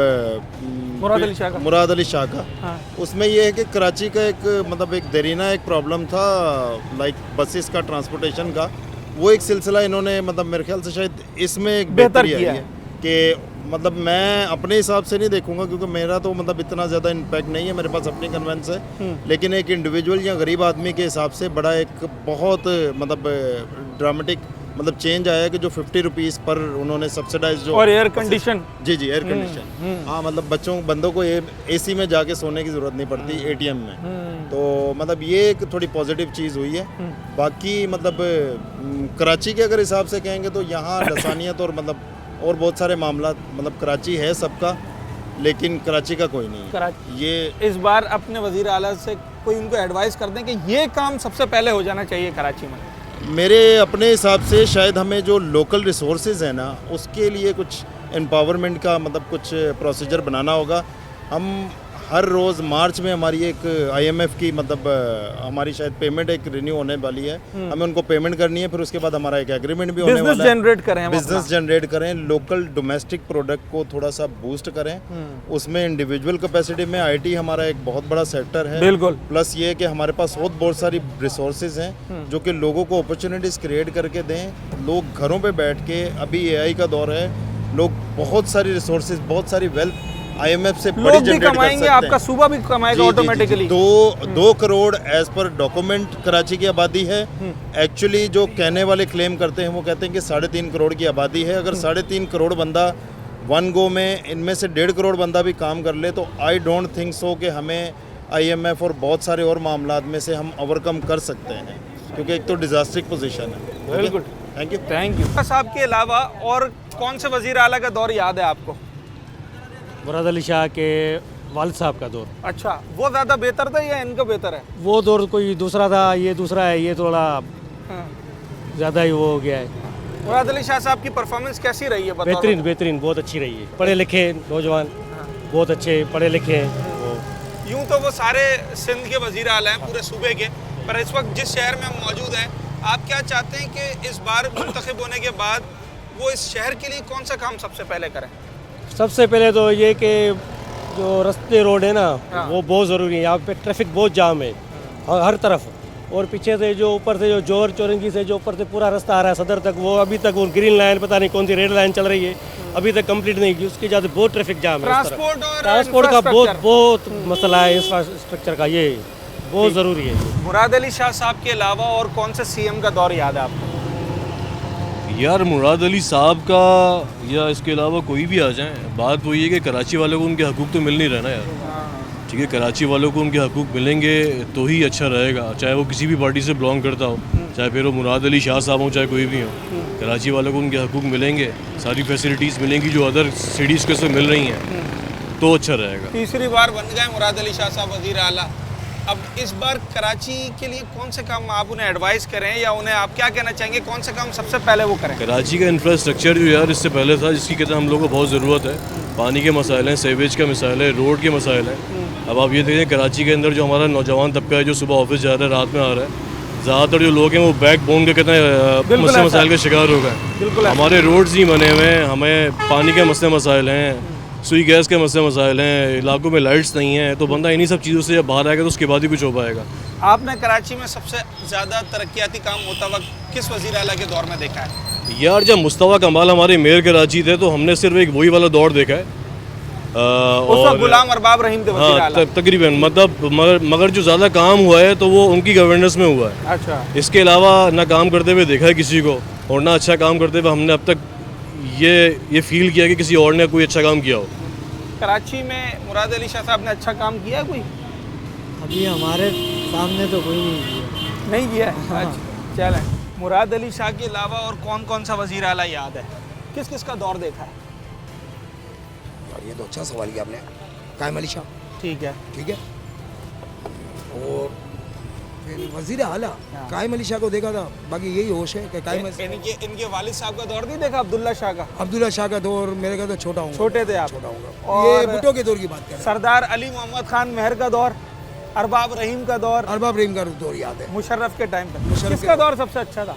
मुराद अली शाह का, हाँ। उसमें ये है कि कराची का एक मतलब एक देरीना एक प्रॉब्लम था, लाइक बसेस का, ट्रांसपोर्टेशन का, वो एक सिलसिला इन्होंने मतलब मेरे ख्याल से शायद इसमें एक बेहतरी आई है कि मतलब मैं अपने हिसाब से नहीं देखूंगा क्योंकि मेरा तो मतलब इतना ज़्यादा इम्पैक्ट नहीं है, मेरे पास अपनी कन्वेंस है, लेकिन एक इंडिविजुअल या गरीब आदमी के हिसाब से बड़ा एक बहुत मतलब ड्रामेटिक मतलब चेंज आया कि जो 50 रुपीज़ पर उन्होंने सब्सिडाइज जो और एयर कंडीशन, जी एयर कंडीशन, हाँ मतलब बंदों को AC में जाके सोने की ज़रूरत नहीं पड़ती ATM में। तो मतलब ये एक थोड़ी पॉजिटिव चीज़ हुई है। बाकी मतलब कराची के अगर हिसाब से कहेंगे तो यहाँ लसानियत और मतलब और बहुत सारे मामला, मतलब कराची है सबका लेकिन कराची का कोई नहीं है। ये इस बार अपने वज़ीर आला से कोई उनको एडवाइस कर दें कि ये काम सबसे पहले हो जाना चाहिए कराची में। मेरे अपने हिसाब से शायद हमें जो लोकल रिसोर्सेज है ना, उसके लिए कुछ एम्पावरमेंट का मतलब कुछ प्रोसीजर बनाना होगा। हम हर रोज़ मार्च में हमारी एक IMF की मतलब हमारी शायद पेमेंट एक रिन्यू होने वाली है, हमें उनको पेमेंट करनी है, फिर उसके बाद हमारा एक एग्रीमेंट भी होने वाला है। बिजनेस जनरेट करें, लोकल डोमेस्टिक प्रोडक्ट को थोड़ा सा बूस्ट करें, उसमें इंडिविजुअल कैपेसिटी में IT हमारा एक बहुत बड़ा सेक्टर है। बिल्कुल। प्लस ये कि हमारे पास बहुत सारी रिसोर्सेज हैं जो कि लोगों को अपॉर्चुनिटीज़ क्रिएट करके दें। लोग घरों पर बैठ के, अभी AI का दौर है, लोग बहुत सारी रिसोर्सेज, बहुत सारी वेल्थ IMF से बड़ी जनरेट कर सकते हैं। आपका सूबा भी कमाएगा automatically. 2 crore as per document Karachi की आबादी है। एक्चुअली जो कहने वाले क्लेम करते हैं वो कहते हैं कि 3.5 करोड़ की आबादी है। अगर 3.5 करोड़ बंदा वन गो में, इनमें से 1.5 करोड़ बंदा भी काम कर ले तो आई डोंट थिंक सो कि हमें IMF और बहुत सारे और मामलात में से हम ओवरकम कर सकते हैं, क्योंकि एक तो डिजास्ट्रिक पोजीशन है। बिल्कुल, थैंक यू। साहब के अलावा और कौन से वज़ीर आला का दौर याद है आपको? मुराद अली शाह के वालिद साहब का दौर। अच्छा, वो ज़्यादा बेहतर था या इनका बेहतर है? वो दौर कोई दूसरा था, ये दूसरा है, ये थोड़ा ज़्यादा ही वो हो गया है। मुराद अली शाह साहब की परफॉर्मेंस कैसी रही है? बेहतरीन, बहुत अच्छी रही है। पढ़े लिखे नौजवान, बहुत अच्छे पढ़े लिखे हैं। यूँ तो वो सारे सिंध के वज़ीर आला हैं पूरे सूबे के, पर इस वक्त जिस शहर में हम मौजूद हैं, आप क्या चाहते हैं कि इस बार मुंतखब होने के बाद वो इस शहर के लिए कौन सा काम सबसे पहले करें? सबसे पहले तो ये कि जो रास्ते रोड है ना, वो बहुत ज़रूरी है। यहाँ पे ट्रैफिक बहुत जाम है हर तरफ, और पीछे से जो ऊपर से जो जौहर चौरंगी से जो ऊपर से पूरा रास्ता आ रहा है सदर तक, वो अभी तक वो ग्रीन लाइन पता नहीं कौन सी रेड लाइन चल रही है, अभी तक कंप्लीट नहीं की। उसकी ज़्यादा बहुत ट्रैफिक जाम है। ट्रांसपोर्ट का बहुत मसला है, इंफ्रास्ट्रक्चर का, ये बहुत ज़रूरी है। मुराद अली शाह साहब के अलावा और कौन से CM का दौर याद है आपको? यार मुराद अली साहब का या इसके अलावा कोई भी आ जाए, बात वही है कि कराची वालों को उनके हकूक़ तो मिल नहीं रहे ना यार। ठीक है, कराची वालों को उनके हकूक़ मिलेंगे तो ही अच्छा रहेगा, चाहे वो किसी भी पार्टी से बिलोंग करता हो, चाहे फिर वो मुराद अली शाह साहब हो, चाहे कोई भी हो। कराची वालों को उनके हकूक़ मिलेंगे, सारी फैसिलिटीज़ मिलेंगी जो अदर सिटीज़ के से मिल रही हैं, तो अच्छा रहेगा। तीसरी बार बन गए मुराद अली शाह साहब वज़ीर आला। अब इस बार कराची के लिए कौन से काम आप उन्हें एडवाइस करें या उन्हें आप क्या कहना चाहेंगे, कौन से काम सबसे पहले वो करें? कराची का इंफ्रास्ट्रक्चर जो यार इससे पहले था, जिसकी कहते हैं हम लोग को बहुत ज़रूरत है। पानी के मसाइल हैं, सीवेज का मसाइल है, रोड के मसाइल हैं। अब आप ये देखें कराची के अंदर जो हमारा नौजवान तबका है जो सुबह ऑफिस जा रहा है, रात में आ रहा है, ज़्यादातर जो लोग हैं वो बैक बोन के कहते हैं मसले मसाइल का शिकार हो गए। हमारे रोड्स नहीं बने हुए हैं, हमें पानी के मसले मसाइल हैं, सुई गैस के मसले मसाइल हैं, इलाकों में लाइट्स नहीं हैं। तो बंदा इन्हीं सब चीज़ों से जब बाहर आएगा तो उसके बाद ही कुछ हो पाएगा। आपने कराची में सबसे ज़्यादा तरक्याती काम होता वक्त किस वज़ीर आला के दौर में देखा है? यार जब मुस्तफ़ा कमाल हमारे मेयर कराची थे तो हमने सिर्फ एक वही वाला दौर देखा है। और गुलाम अरबाब रहीम थे वज़ीर आला। तकरीबन मतलब मगर जो ज़्यादा काम हुआ है तो वो उनकी गवर्नेंस में हुआ है। अच्छा। इसके अलावा ना काम करते हुए देखा है किसी को और ना अच्छा काम करते हुए हमने अब तक ये फील किया कि किसी और ने कोई अच्छा काम किया हो। कराची में मुराद अली शाह साहब ने अच्छा काम किया है कोई? अभी हमारे सामने तो कोई नहीं किया। अच्छा चलें, मुराद अली शाह के अलावा और कौन कौन सा वज़ीर आला याद है, किस किस का दौर देखा है? ये तो अच्छा सवाल किया आपने। कायम अली शाह, ठीक है और फिर वज़ीर आला कायम अली शाह को देखा था। बाकी यही होश है कि कायम इनके वालिद साहब का दौर नहीं देखा, अब्दुल्ला शाह का? अब्दुल्ला शाह का दौर मेरे का तो छोटा हूँ। छोटे थे आप? छोटा हूँ। और ये भुट्टो के दौर की बात कर रहे हैं। सरदार अली मोहम्मद खान मेहर का दौर, अरबाब रहीम का दौर? अरबाब रहीम का दौर याद है। मुशर्रफ के टाइम पे किसका दौर सबसे अच्छा था?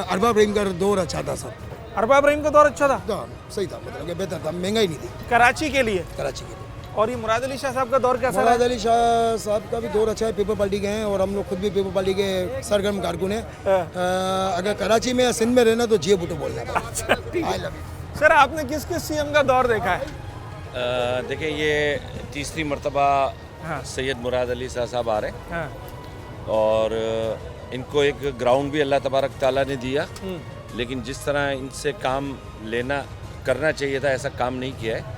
अरबाब रहीम का दौर अच्छा था सर। अरबाब रहीम का दौर अच्छा था? सही था, मतलब बेहतर था, महंगाई नहीं थी कराची के लिए। कराची के लिए। और ये मुराद अली शाह साहब का दौर कैसा? मुराद अली शाह साहब का भी दौर अच्छा है, पीपल पार्टी के हैं और हम लोग खुद भी पीपल पार्टी के सरगर्म कारकुन हैं। अगर कराची में या सिंध में रहना तो जिए भुट्टो बोलना है। सर आपने किस किस सीएम का दौर देखा है? देखिए ये तीसरी मरतबा सैयद मुराद अली शाह साहब आ रहे हैं और इनको एक ग्राउंड भी अल्लाह तबारक ताला ने दिया, लेकिन जिस तरह इनसे काम लेना करना चाहिए था ऐसा काम नहीं किया है।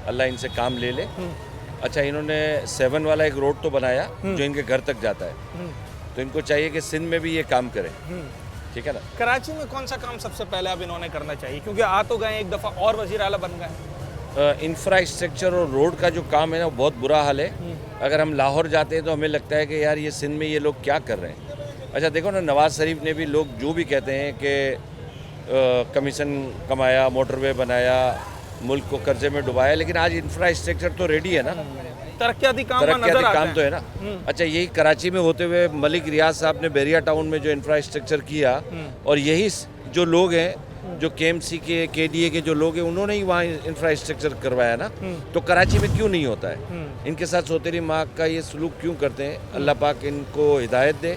अल्लाह इनसे काम ले ले। अच्छा, इन्होंने 7 वाला एक रोड तो बनाया जो इनके घर तक जाता है, तो इनको चाहिए कि सिंध में भी ये काम करें, ठीक है ना। कराची में कौन सा काम सबसे पहले अब इन्होंने करना चाहिए, क्योंकि आ तो गए एक दफ़ा और वज़ीर आला बन गए? इंफ्रास्ट्रक्चर और रोड का जो काम है ना बहुत बुरा हाल है। अगर हम लाहौर जाते हैं तो हमें लगता है कि यार ये सिंध में ये लोग क्या कर रहे हैं। अच्छा देखो ना, नवाज़ शरीफ ने भी लोग जो भी कहते हैं कि कमीशन कमाया, मोटरवे बनाया, मुल्क को कर्जे में डुबाया, लेकिन आज इंफ्रास्ट्रक्चर तो रेडी है ना, तरक्याती काम तो है ना। अच्छा, यही कराची में होते हुए मलिक रियाज साहब ने बेरिया टाउन में जो इंफ्रास्ट्रक्चर किया और यही जो लोग हैं जो KMC के KDA के जो लोग हैं उन्होंने ही वहाँ इंफ्रास्ट्रक्चर करवाया ना, तो कराची में क्यों नहीं होता है? इनके साथ सौतेली माँ का ये सलूक क्यों करते हैं? अल्लाह पाक इनको हिदायत दे।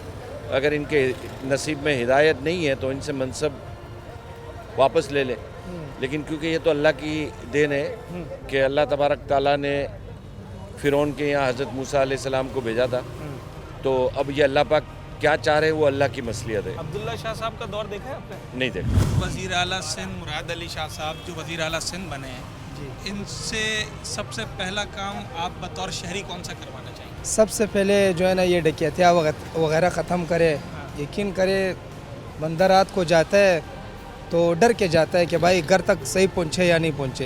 अगर इनके नसीब में हिदायत नहीं है तो इनसे मनसब वापस ले ले, लेकिन क्योंकि ये तो अल्लाह की देन है कि अल्लाह तबारक ताला ने फ़िरौन के यहाँ हज़रत मूसा अलैहिस्सलाम को भेजा था, तो अब ये अल्लाह पाक क्या चाह रहे हैं वो अल्लाह की मसलियत है। अब्दुल्ला शाह साहब का दौर देखा है आपने? नहीं देखा। वज़ीर आला सिंध मुराद अली शाह साहब जो वज़ीर आला सिंध बने हैं, इनसे सबसे पहला काम आप बतौर शहरी कौन सा करवाना चाहिए? सबसे पहले जो है ना ये डकैतियाँ वगैरह ख़त्म करे। यकीन करे बंदा रात को जाता है तो डर के जाता है कि भाई घर तक सही पहुँचे या नहीं पहुँचे।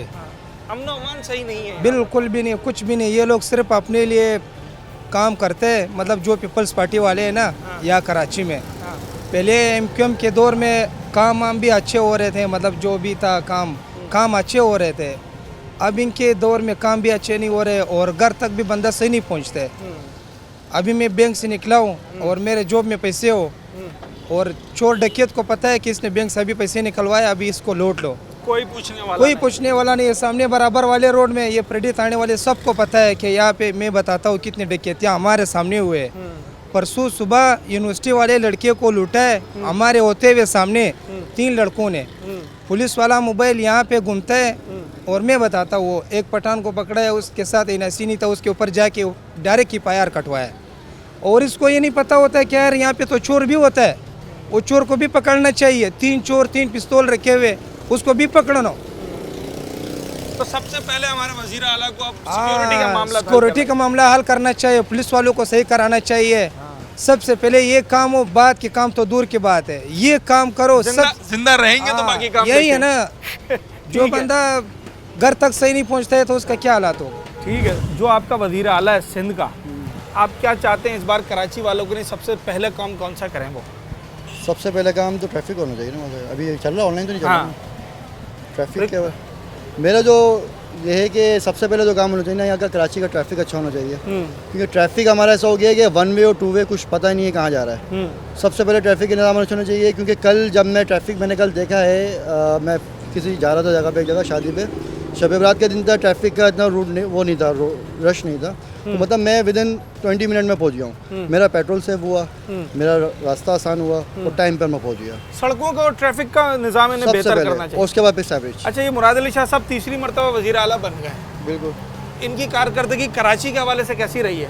अमन अमान सही नहीं है, बिल्कुल भी नहीं, कुछ भी नहीं। ये लोग सिर्फ अपने लिए काम करते हैं, मतलब जो पीपल्स पार्टी वाले हैं ना यहाँ कराची में। पहले MQM के दौर में काम भी अच्छे हो रहे थे, मतलब जो भी था काम अच्छे हो रहे थे। अब इनके दौर में काम भी अच्छे नहीं हो रहे और घर तक भी बंदा सही नहीं पहुँचते। अभी मैं बैंक से निकला हूँ और मेरे जॉब में पैसे हो और चोर डकैत को पता है कि इसने बैंक से अभी पैसे निकलवाए, अभी इसको लौट लो। कोई पूछने वाला नहीं है। सामने बराबर वाले रोड में ये प्रेडी थाने वाले सबको पता है कि यहाँ पे मैं बताता हूँ कितनी डकैतियाँ हमारे सामने हुए। परसों सुबह यूनिवर्सिटी वाले लड़के को लूटा है हमारे होते हुए सामने 3 लड़कों ने। पुलिस वाला मोबाइल यहाँ पे घूमता है और मैं बताता हूँ, एक पठान को पकड़ा है, उसके साथ NIC नहीं था, उसके ऊपर जाके डायरेक्ट FIR कटवाया। और इसको ये नहीं पता होता है कि यार यहाँ पे तो चोर भी होता है, वो चोर को भी पकड़ना चाहिए। 3 चोर 3 पिस्तौल रखे हुए, उसको भी पकड़ना। तो सबसे पहले हमारे वज़ीर आला को अब सिक्योरिटी का मामला हल करना चाहिए, पुलिस वालों को सही कराना चाहिए। सबसे पहले ये काम हो, बात के काम तो दूर की बात है, ये काम करो। जिंदा रहेंगे तो बाकी काम यही है ना। जो बंदा घर तक सही नहीं पहुंचता है तो उसका क्या हालात होगा? ठीक है, जो आपका वज़ीर आला है सिंध का, आप क्या चाहते हैं इस बार कराची वालों के लिए सबसे पहले काम कौन सा करें? वो सबसे पहले काम तो ट्रैफिक होना चाहिए ना, अभी चल रहा ऑनलाइन तो नहीं चल रहा ट्रैफिक के। मेरा जो ये है कि सबसे पहले जो काम होना चाहिए ना, यहाँ का कराची का ट्रैफिक अच्छा होना चाहिए, क्योंकि ट्रैफिक हमारा ऐसा हो गया है कि 1 वे और 2 वे कुछ पता ही नहीं है कहाँ जा रहा है। सबसे पहले ट्रैफिक का निज़ाम अच्छा होना चाहिए, क्योंकि कल जब मैं ट्रैफिक मैंने कल देखा है, मैं किसी जा रहा था जगह पे, एक जगह शादी पे, शब बरात के दिन था, ट्रैफिक का इतना रूट नहीं, वो नहीं था, रश नहीं था, तो मतलब मैं विदिन 20 मिनट में पहुंच गया हूँ। मेरा पेट्रोल सेव हुआ, मेरा रास्ता आसान हुआ और टाइम पर मैं पहुंच गया। सड़कों का और ट्रैफिक का निज़ाम इन्हें बेहतर करना चाहिए। उसके बाद फिर एवरेज। अच्छा, ये मुराद अली शाह साहब तीसरी मरतबा वज़ीर आला बन गए। बिल्कुल। इनकी कारकर्दगी कराची के हवाले से कैसी रही है?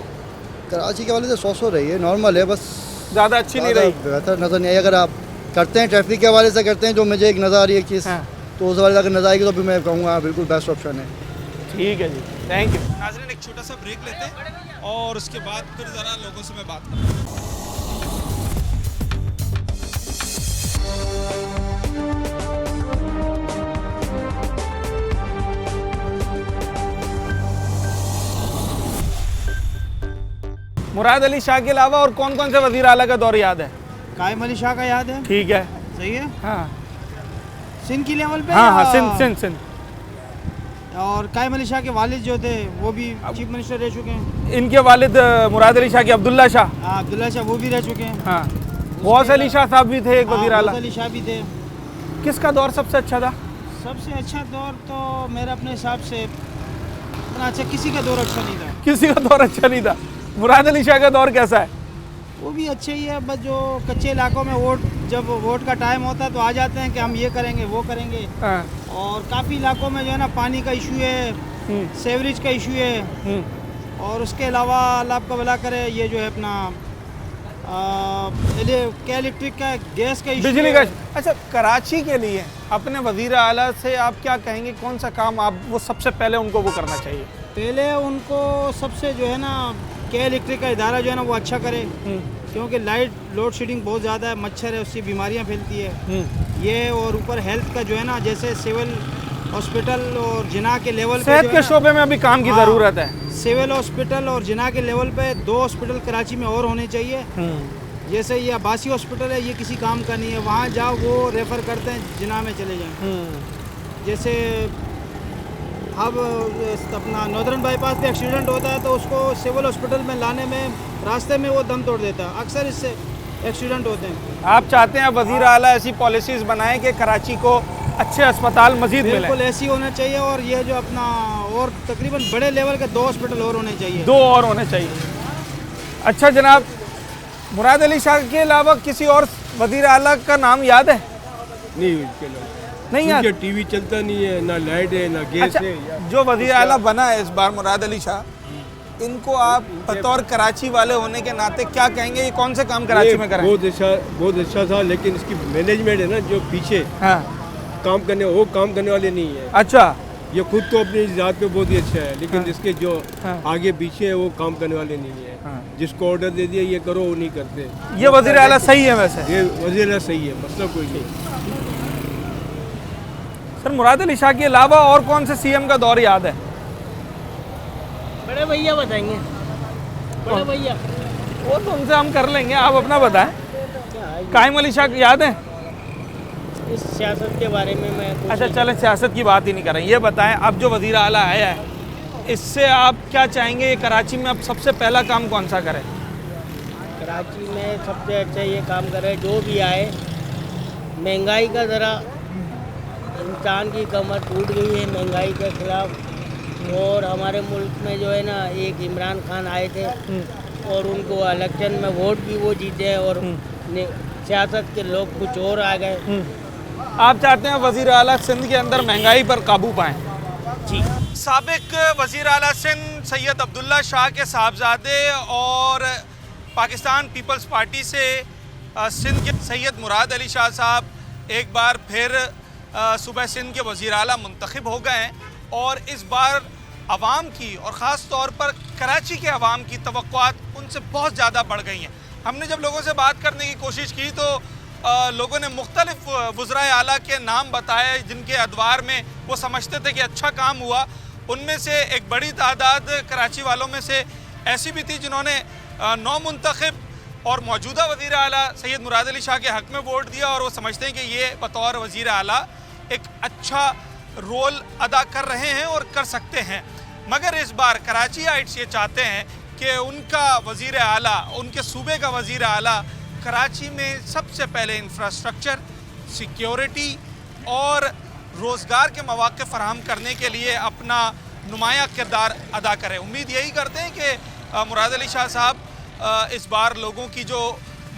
कराची के हवाले से 100 रही है, नॉर्मल है, बस ज़्यादा अच्छी नहीं रही, बेहतर नज़र नहीं आई। अगर आप करते हैं ट्रैफिक के हवाले से करते हैं, जो मुझे एक नज़र आ रही है एक चीज़, तो उस हवाले से अगर नज़र आएगी तो भी मैं कहूँगा बिल्कुल बेस्ट ऑप्शन है। ठीक है जी, थैंक यू। नाज़रीन, एक छोटा सा ब्रेक लेते हैं और उसके बाद फिर ज़रा लोगों से मैं बात करूँ। मुराद अली शाह के अलावा और कौन कौन से वज़ीर आला का दौर याद है? कायम अली शाह का याद है। ठीक है, सही है। हाँ, सिंध की लेवल पे। हाँ, सिंध। और कायम अली शाह के वालिद जो थे वो भी चीफ मिनिस्टर रह चुके हैं। इनके वालिद मुराद अली शाह के अब्दुल्ला शाह, अब्दुल्ला शाह वो भी रह चुके हैं। हाँ, गौस अली शाह साहब भी थे, एक वज़ीर आला। गौस अली शाह भी थे। किसका दौर सबसे अच्छा था? सबसे अच्छा दौर तो मेरा अपने हिसाब से इतना अच्छा किसी का दौर अच्छा नहीं था। किसी का दौर अच्छा नहीं था। मुराद अली शाह का दौर कैसा है? वो भी अच्छे ही है, बस जो कच्चे इलाकों में जब वोट का टाइम होता है तो आ जाते हैं कि हम ये करेंगे वो करेंगे। और काफ़ी इलाकों में जो है ना पानी का इशू है, सेवरेज का इशू है, और उसके अलावा अल्लाह आपका भला करे ये जो है अपना क्या इलेक्ट्रिक का गैस का इशू, बिजली का। अच्छा, कराची के लिए अपने वज़ीर आला से आप क्या कहेंगे, कौन सा काम आप वो सबसे पहले उनको वो करना चाहिए? पहले उनको सबसे जो है ना क्या इलेक्ट्रिक का इदारा जो है ना वो अच्छा करे, क्योंकि लाइट लोड शेडिंग बहुत ज़्यादा है, मच्छर है, उससे बीमारियां फैलती है ये। और ऊपर हेल्थ का जो है ना, जैसे सिविल हॉस्पिटल और जिना के लेवल पे, सेहत के शोबे में अभी काम की ज़रूरत है। सिविल हॉस्पिटल और जिना के लेवल पे 2 हॉस्पिटल कराची में और होने चाहिए। जैसे ये अब्बासी हॉस्पिटल है, ये किसी काम का नहीं है, वहाँ जाओ वो रेफ़र करते हैं जिना में चले जाएँ। जैसे अब अपना नॉर्दर्न बाईपास पे एक्सीडेंट होता है तो उसको सिविल हॉस्पिटल में लाने में रास्ते में वो दम तोड़ देता है, अक्सर इससे एक्सीडेंट होते हैं। आप चाहते हैं वज़ीर आला ऐसी पॉलिसीज़ बनाएं कि कराची को अच्छे अस्पताल मज़ीद मिले? बिल्कुल ऐसी होना चाहिए, और ये जो अपना और तकरीबन बड़े लेवल के 2 हॉस्पिटल और होने चाहिए। 2 और होने चाहिए। अच्छा जनाब, मुराद अली शाह के अलावा किसी और वज़ीर आला का नाम याद है? नहीं यार, टीवी चलता नहीं है, ना लाइट है, ना गैस है। जो वज़ीर आला बना है इस बार मुराद अली शाह, इनको आप बतौर कराची वाले होने के नाते क्या कहेंगे, ये कौन से काम कराची में करें? बहुत अच्छा था, लेकिन इसकी मैनेजमेंट है ना जो पीछे काम करने वाले नहीं है। अच्छा, ये खुद तो अपनी ज़ात पे बहुत ही अच्छा है, लेकिन जिसके जो आगे पीछे है वो काम करने वाले नहीं है। जिसको ऑर्डर दे दिया ये करो, वो नहीं करते। ये वज़ीर आला सही है? वैसे ये वज़ीर आला सही है, मतलब कोई नहीं। सर, मुराद अली शाह के अलावा और कौन से सीएम का दौर याद है? बड़े भैया बताएंगे। बड़े भैया वो तो उनसे हम कर लेंगे, आप अपना बताएं। कायम अली शाह याद है? इस सियासत के बारे में मैं अच्छा चलें, सियासत की बात ही नहीं करें। ये बताएं, अब जो वज़ीर आला आया है इससे आप क्या चाहेंगे, कराची में अब सबसे पहला काम कौन सा करें? कराची में सबसे अच्छा ये काम करे, जो भी आए, महंगाई का ज़रा इंसान की कमर टूट गई है महंगाई के खिलाफ। और हमारे मुल्क में जो है ना एक इमरान खान आए थे और उनको इलेक्शन में वोट भी वो जीते और सियासत के लोग कुछ और आ गए। आप चाहते हैं वज़ीर आला सिंध के अंदर महंगाई पर काबू पाएं? जी। साबिक वज़ीर आला सिंध सैयद अब्दुल्ला शाह के साहबजादे और पाकिस्तान पीपल्स पार्टी से सिंध के सैयद मुराद अली शाह साहब एक बार फिर सूबा सिंध के वज़ीर आला मुंतखब हो गए हैं। और इस बार आवाम की और ख़ास तौर पर कराची के आवाम की तवक्कुआत उनसे बहुत ज़्यादा बढ़ गई हैं। हमने जब लोगों से बात करने की कोशिश की तो लोगों ने मुख्तलिफ वज़राए आला के नाम बताए जिनके अदवार में वो समझते थे कि अच्छा काम हुआ, उनमें से एक बड़ी तादाद कराची वालों में से ऐसी भी थी जिन्होंने नौ मुंतखब और मौजूदा वज़ीर आला सैयद मुराद अली शाह के हक़ में वोट दिया और वो समझते हैं कि ये बतौर वज़ीर आला एक अच्छा रोल अदा कर रहे हैं और कर सकते हैं। मगर इस बार कराचीइट्स ये चाहते हैं कि उनका वज़ीर आला, उनके सूबे का वज़ीर आला कराची में सबसे पहले इंफ्रास्ट्रक्चर, सिक्योरिटी और रोज़गार के मौक़े फ़राहम करने के लिए अपना नुमाया किरदार अदा करें। उम्मीद यही करते हैं कि मुराद अली शाह साहब इस बार लोगों की जो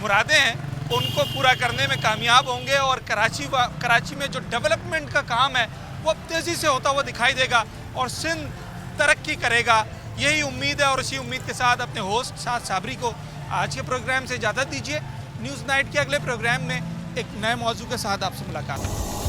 मुरादें हैं उनको पूरा करने में कामयाब होंगे और कराची में जो डेवलपमेंट का काम है वो अब तेज़ी से होता हुआ दिखाई देगा और सिंध तरक्की करेगा। यही उम्मीद है और इसी उम्मीद के साथ अपने होस्ट साद साबरी को आज के प्रोग्राम से इजाज़त दीजिए। न्यूज़ नाइट के अगले प्रोग्राम में एक नए मौजू के साथ आपसे मुलाकात होगी।